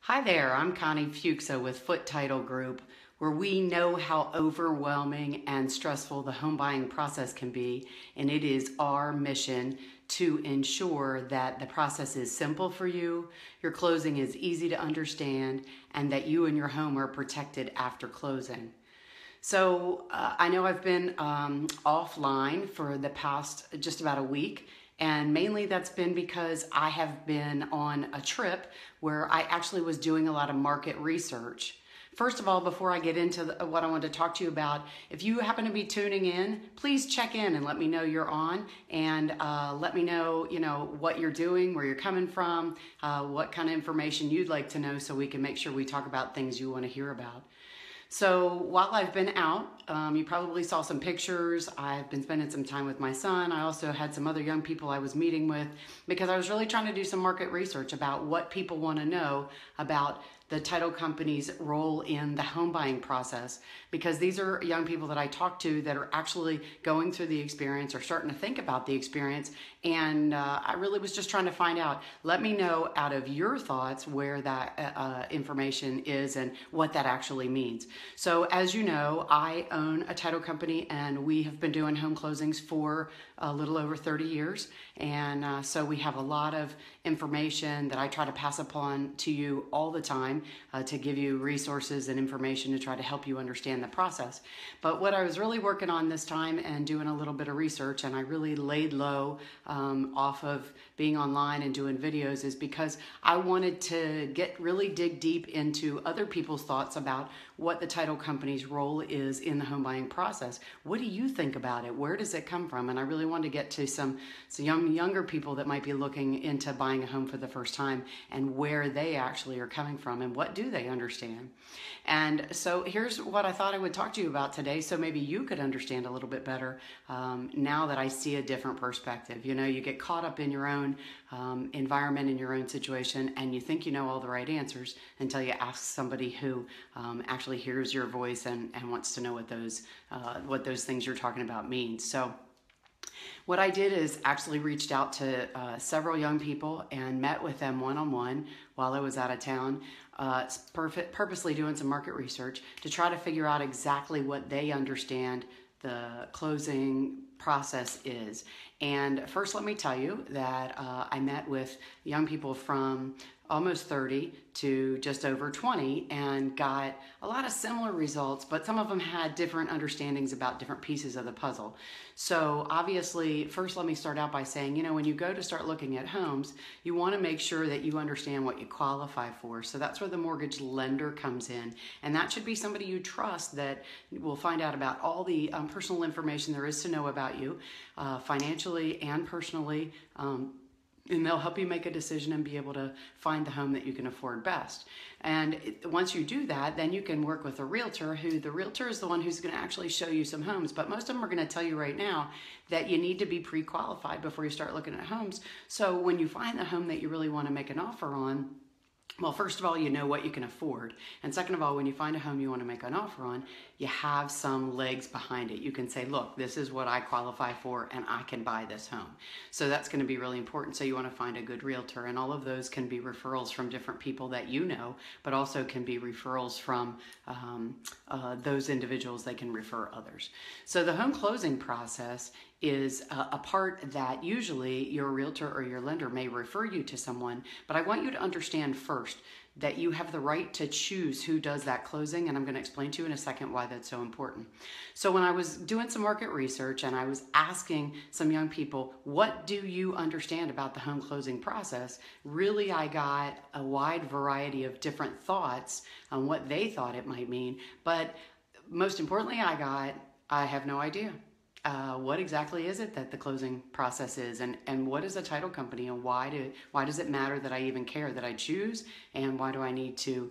Hi there, I'm Connie Fuksa with Foot Title Group, where we know how overwhelming and stressful the home buying process can be, and it is our mission to ensure that the process is simple for you, your closing is easy to understand, and that you and your home are protected after closing. So I know I've been offline for the past just about a week, and mainly that's been because I have been on a trip where I actually was doing a lot of market research. First of all, before I get into what I want to talk to you about, if you happen to be tuning in, please check in and let me know you're on, and let me know, what you're doing, where you're coming from, what kind of information you'd like to know, so we can make sure we talk about things you want to hear about. So while I've been out, you probably saw some pictures. I've been spending some time with my son. I also had some other young people I was meeting with because I was really trying to do some market research about what people want to know about the title company's role in the home buying process, because these are young people that I talk to that are actually going through the experience or starting to think about the experience, and I really was just trying to find out. Let me know out of your thoughts where that information is and what that actually means. So as you know, I own a title company, and we have been doing home closings for a little over 30 years, and so we have a lot of information that I try to pass upon to you all the time, to give you resources and information to try to help you understand the process. But what I was really working on this time and doing a little bit of research, and I really laid low off of being online and doing videos, is because I wanted to really dig deep into other people's thoughts about what the title company's role is in the home buying process. What do you think about it? Where does it come from? And I really wanted to get to some younger people that might be looking into buying a home for the first time, and where they actually are coming from and what do they understand. And so here's what I thought I would talk to you about today, so maybe you could understand a little bit better now that I see a different perspective. You get caught up in your own environment, in your own situation, and you think you know all the right answers until you ask somebody who actually hears your voice and wants to know what those things you're talking about mean. So what I did is actually reached out to several young people and met with them one-on-one while I was out of town, purposely doing some market research to try to figure out exactly what they understand the closing process is. And first, let me tell you that I met with young people from almost 30 to just over 20 and got a lot of similar results, but some of them had different understandings about different pieces of the puzzle. So obviously, first let me start out by saying, when you go to start looking at homes, you want to make sure that you understand what you qualify for. So that's where the mortgage lender comes in. And that should be somebody you trust that will find out about all the personal information there is to know about you, financially and personally, and they'll help you make a decision and be able to find the home that you can afford best. And once you do that, then you can work with a realtor, who the realtor is the one who's going to actually show you some homes. But most of them are going to tell you right now that you need to be pre-qualified before you start looking at homes. So when you find the home that you really want to make an offer on, well, first of all, you know what you can afford. And second of all, when you find a home you want to make an offer on, you have some legs behind it. You can say, look, this is what I qualify for and I can buy this home. So that's going to be really important. So you want to find a good realtor, and all of those can be referrals from different people that you know, but also can be referrals from those individuals. They can refer others. So the home closing process is a part that usually your realtor or your lender may refer you to someone, but I want you to understand first that you have the right to choose who does that closing, and I'm going to explain to you in a second why that's so important. So when I was doing some market research and I was asking some young people, what do you understand about the home closing process? Really, I got a wide variety of different thoughts on what they thought it might mean, but most importantly, I have no idea. What exactly is it that the closing process is, and what is a title company, and why does it matter that I even care that I choose, and why do I need to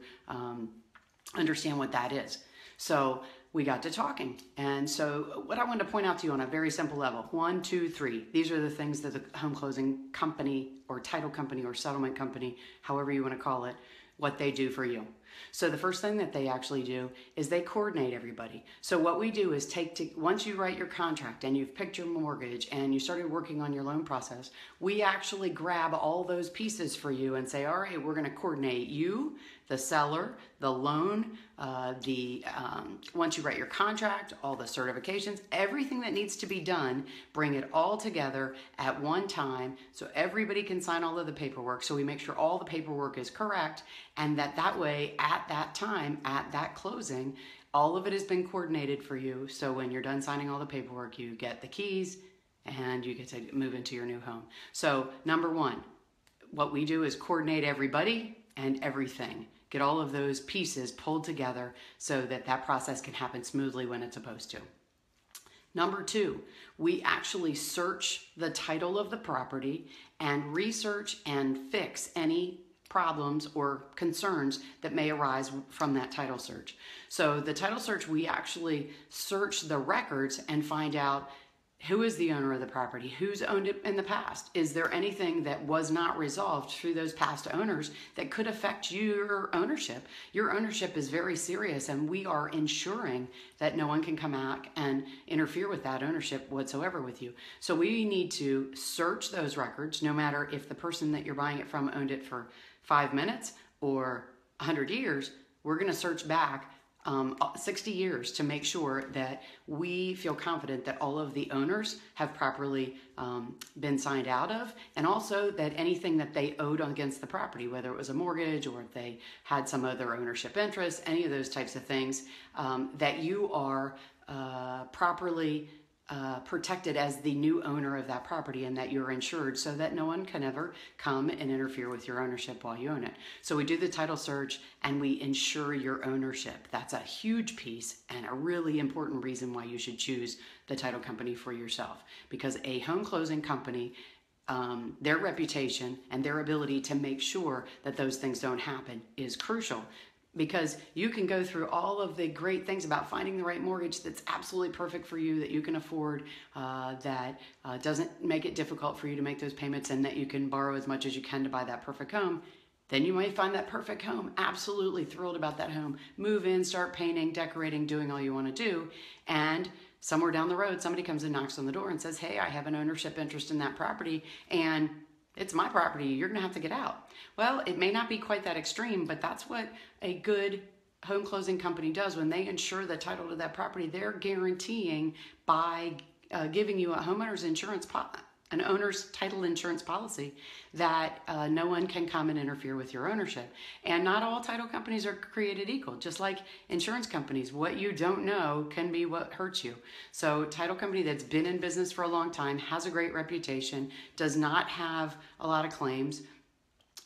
understand what that is? So we got to talking, and so what I wanted to point out to you on a very simple level, 1, 2, 3, these are the things that the home closing company or title company or settlement company, however you want to call it, what they do for you. So the first thing that they actually do is they coordinate everybody. So what we do is once you write your contract and you've picked your mortgage and you started working on your loan process, we actually grab all those pieces for you and say, all right, we're going to coordinate you, the seller, the loan, once you write your contract, all the certifications, everything that needs to be done, bring it all together at one time so everybody can sign all of the paperwork. So we make sure all the paperwork is correct, and that way at that time, at that closing, all of it has been coordinated for you. So when you're done signing all the paperwork, you get the keys and you get to move into your new home. So number one, what we do is coordinate everybody and everything. Get all of those pieces pulled together so that process can happen smoothly when it's supposed to. Number two, we actually search the title of the property and research and fix any problems or concerns that may arise from that title search. So the title search, we actually search the records and find out who is the owner of the property, who's owned it in the past. Is there anything that was not resolved through those past owners that could affect your ownership? Your ownership is very serious, and we are ensuring that no one can come out and interfere with that ownership whatsoever with you. So we need to search those records, no matter if the person that you're buying it from owned it for 5 minutes or 100 years. We're going to search back 60 years to make sure that we feel confident that all of the owners have properly been signed out of, and also that anything that they owed against the property, whether it was a mortgage or if they had some other ownership interest, any of those types of things, that you are properly protected as the new owner of that property, and that you're insured so that no one can ever come and interfere with your ownership while you own it. So we do the title search and we insure your ownership. That's a huge piece and a really important reason why you should choose the title company for yourself, because a home closing company, their reputation and their ability to make sure that those things don't happen is crucial. Because you can go through all of the great things about finding the right mortgage that's absolutely perfect for you, that you can afford, that doesn't make it difficult for you to make those payments, and that you can borrow as much as you can to buy that perfect home. Then you might find that perfect home, absolutely thrilled about that home, move in, start painting, decorating, doing all you want to do, and somewhere down the road, somebody comes and knocks on the door and says, hey, I have an ownership interest in that property, and it's my property, you're gonna have to get out. Well, it may not be quite that extreme, but that's what a good home closing company does. When they insure the title to that property, they're guaranteeing by giving you a homeowner's insurance, an owner's title insurance policy, that no one can come and interfere with your ownership. And not all title companies are created equal. Just like insurance companies, what you don't know can be what hurts you. So title company that's been in business for a long time, has a great reputation, does not have a lot of claims,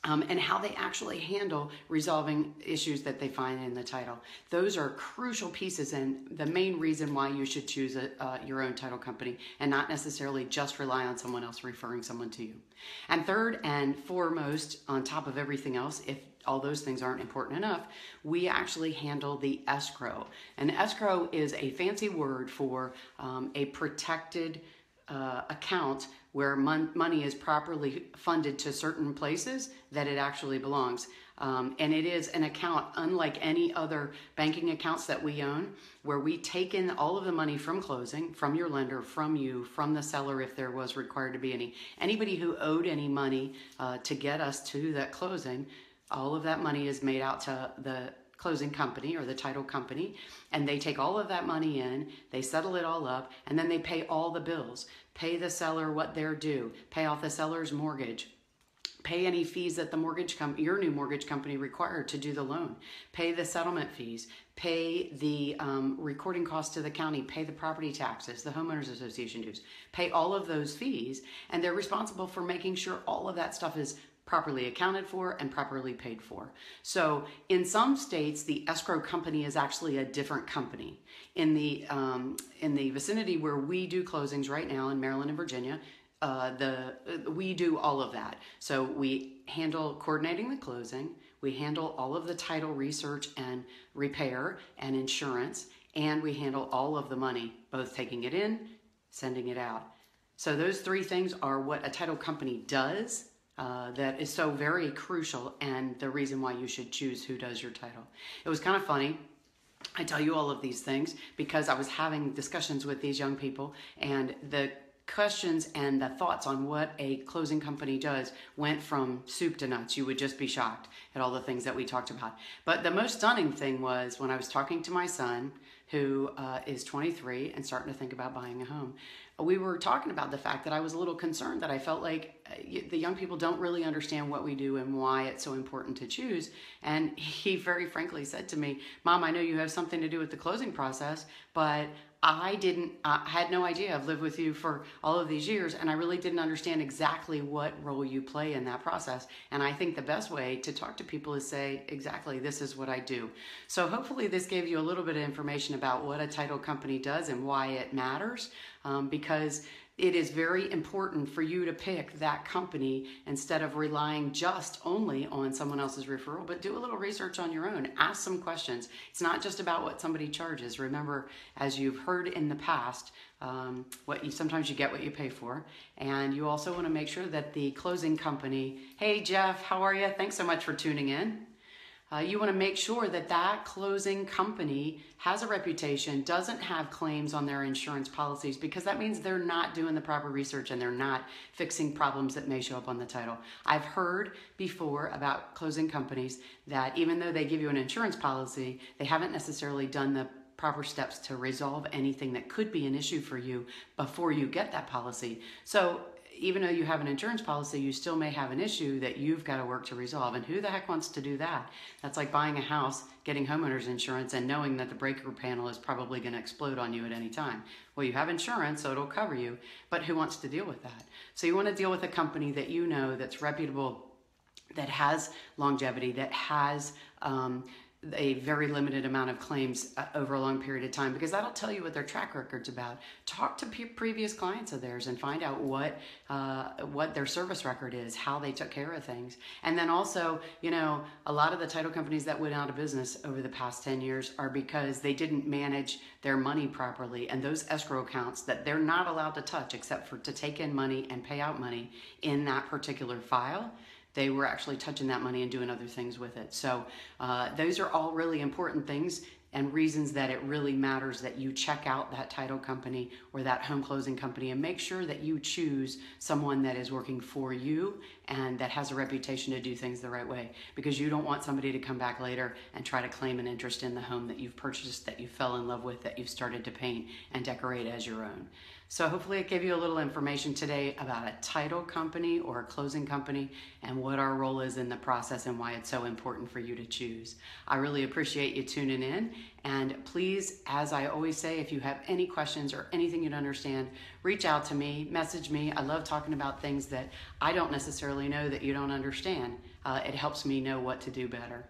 and how they actually handle resolving issues that they find in the title. Those are crucial pieces and the main reason why you should choose your own title company and not necessarily just rely on someone else referring someone to you. And third and foremost, on top of everything else, if all those things aren't important enough, we actually handle the escrow. And escrow is a fancy word for a protected account where money is properly funded to certain places that it actually belongs. And it is an account unlike any other banking accounts that we own, where we take in all of the money from closing, from your lender, from you, from the seller if there was required to be anybody who owed any money to get us to that closing. All of that money is made out to the closing company or the title company, and they take all of that money in, they settle it all up, and then they pay all the bills, pay the seller what they're due, pay off the seller's mortgage, pay any fees that the your new mortgage company required to do the loan, pay the settlement fees, pay the recording costs to the county, pay the property taxes, the homeowners association dues, pay all of those fees, and they're responsible for making sure all of that stuff is properly accounted for and properly paid for. So in some states, the escrow company is actually a different company. In the vicinity where we do closings right now in Maryland and Virginia, we do all of that. So we handle coordinating the closing, we handle all of the title research and repair and insurance, and we handle all of the money, both taking it in, sending it out. So those three things are what a title company does. that is so very crucial and the reason why you should choose who does your title. It was kind of funny. I tell you all of these things because I was having discussions with these young people, and the questions and the thoughts on what a closing company does went from soup to nuts. You would just be shocked at all the things that we talked about. But the most stunning thing was when I was talking to my son, who is 23 and starting to think about buying a home. We were talking about the fact that I was a little concerned that I felt like the young people don't really understand what we do and why it's so important to choose. And he very frankly said to me, "Mom, I know you have something to do with the closing process, but I had no idea. I've lived with you for all of these years, and I really didn't understand exactly what role you play in that process." And I think the best way to talk to people is say, exactly, this is what I do. So hopefully this gave you a little bit of information about what a title company does and why it matters, because it is very important for you to pick that company instead of relying just only on someone else's referral, but do a little research on your own. Ask some questions. It's not just about what somebody charges. Remember, as you've heard in the past, sometimes you get what you pay for. And you also want to make sure that the closing company, hey Jeff, how are you? Thanks so much for tuning in. You want to make sure that that closing company has a reputation, doesn't have claims on their insurance policies, because that means they're not doing the proper research and they're not fixing problems that may show up on the title. I've heard before about closing companies that even though they give you an insurance policy, they haven't necessarily done the proper steps to resolve anything that could be an issue for you before you get that policy. So even though you have an insurance policy, you still may have an issue that you've got to work to resolve. And who the heck wants to do that? That's like buying a house, getting homeowners insurance, and knowing that the breaker panel is probably going to explode on you at any time. Well, you have insurance, so it'll cover you, but who wants to deal with that? So you want to deal with a company that you know that's reputable, that has longevity, that has a very limited amount of claims over a long period of time, because that'll tell you what their track record's about. Talk to previous clients of theirs and find out what their service record is, how they took care of things. And then also, a lot of the title companies that went out of business over the past 10 years are because they didn't manage their money properly, and those escrow accounts that they're not allowed to touch except for to take in money and pay out money in that particular file, they were actually touching that money and doing other things with it. So those are all really important things and reasons that it really matters that you check out that title company or that home closing company and make sure that you choose someone that is working for you and that has a reputation to do things the right way, because you don't want somebody to come back later and try to claim an interest in the home that you've purchased, that you fell in love with, that you've started to paint and decorate as your own. So hopefully it gave you a little information today about a title company or a closing company and what our role is in the process and why it's so important for you to choose. I really appreciate you tuning in, and please, as I always say, if you have any questions or anything you don't understand, reach out to me, message me. I love talking about things that I don't necessarily know that you don't understand. It helps me know what to do better.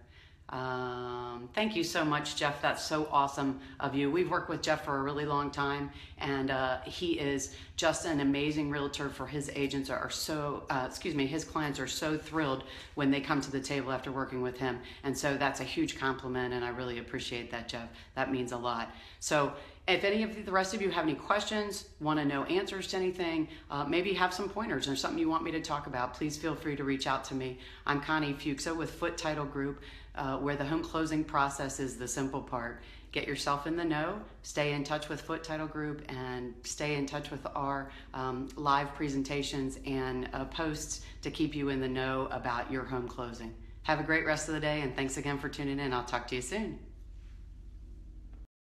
Thank you so much, Jeff. That's so awesome of you. We've worked with Jeff for a really long time, and he is just an amazing realtor. For his agents are so, his clients are so thrilled when they come to the table after working with him. And so that's a huge compliment, and I really appreciate that, Jeff. That means a lot. So if any of the rest of you have any questions, want to know answers to anything, maybe have some pointers or something you want me to talk about, please feel free to reach out to me. I'm Connie Fuksa with Foot Title Group, where the home closing process is the simple part. Get yourself in the know, stay in touch with Foot Title Group, and stay in touch with our live presentations and posts to keep you in the know about your home closing. Have a great rest of the day, and thanks again for tuning in. I'll talk to you soon.